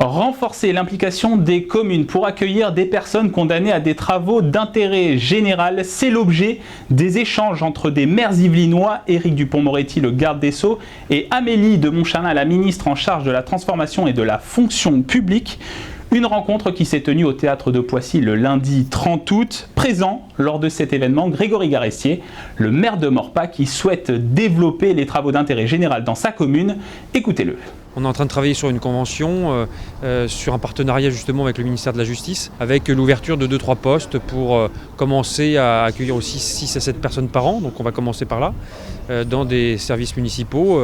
Renforcer l'implication des communes pour accueillir des personnes condamnées à des travaux d'intérêt général, c'est l'objet des échanges entre des maires yvelinois, Éric Dupond-Moretti, le garde des Sceaux, et Amélie de Montchalin, la ministre en charge de la transformation et de la fonction publique. Une rencontre qui s'est tenue au théâtre de Poissy le lundi 30 août. Présent lors de cet événement, Grégory Garestier, le maire de Maurepas, qui souhaite développer les travaux d'intérêt général dans sa commune. Écoutez-le. On est en train de travailler sur une convention, sur un partenariat justement avec le ministère de la Justice, avec l'ouverture de 2-3 postes pour commencer à accueillir aussi 6 à 7 personnes par an. Donc on va commencer par là, dans des services municipaux.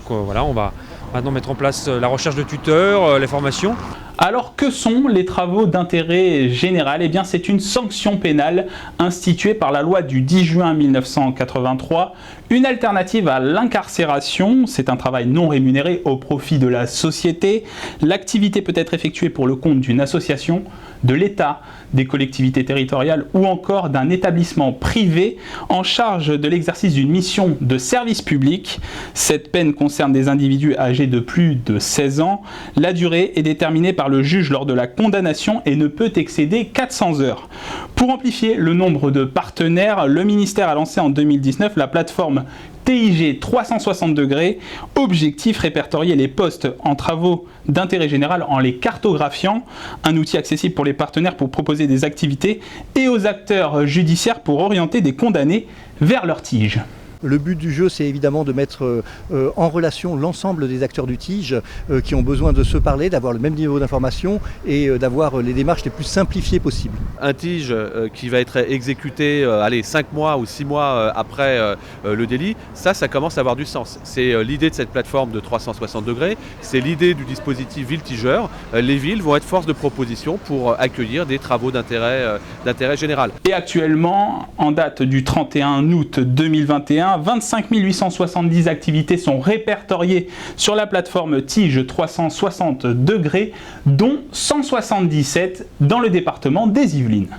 Voilà, on va maintenant mettre en place la recherche de tuteurs, les formations. Alors que sont les travaux d'intérêt général ? Eh bien, c'est une sanction pénale instituée par la loi du 10 juin 1983, une alternative à l'incarcération. C'est un travail non rémunéré au profit de la société. L'activité peut être effectuée pour le compte d'une association, de l'État, des collectivités territoriales ou encore d'un établissement privé en charge de l'exercice d'une mission de service public. Cette peine concerne des individus âgés de plus de 16 ans. La durée est déterminée par le juge lors de la condamnation et ne peut excéder 400 heures. Pour amplifier le nombre de partenaires, le ministère a lancé en 2019 la plateforme TIG 360 degrés, objectif répertorier les postes en travaux d'intérêt général en les cartographiant, un outil accessible pour les partenaires pour proposer des activités et aux acteurs judiciaires pour orienter des condamnés vers leur TIG. Le but du jeu, c'est évidemment de mettre en relation l'ensemble des acteurs du TIG qui ont besoin de se parler, d'avoir le même niveau d'information et d'avoir les démarches les plus simplifiées possibles. Un TIG qui va être exécuté 5 mois ou 6 mois après le délit, ça commence à avoir du sens. C'est l'idée de cette plateforme de 360 degrés, c'est l'idée du dispositif Ville-Tigeur. Les villes vont être force de proposition pour accueillir des travaux d'intérêt général. Et actuellement, en date du 31 août 2021, 25 870 activités sont répertoriées sur la plateforme TIG 360 degrés, dont 177 dans le département des Yvelines.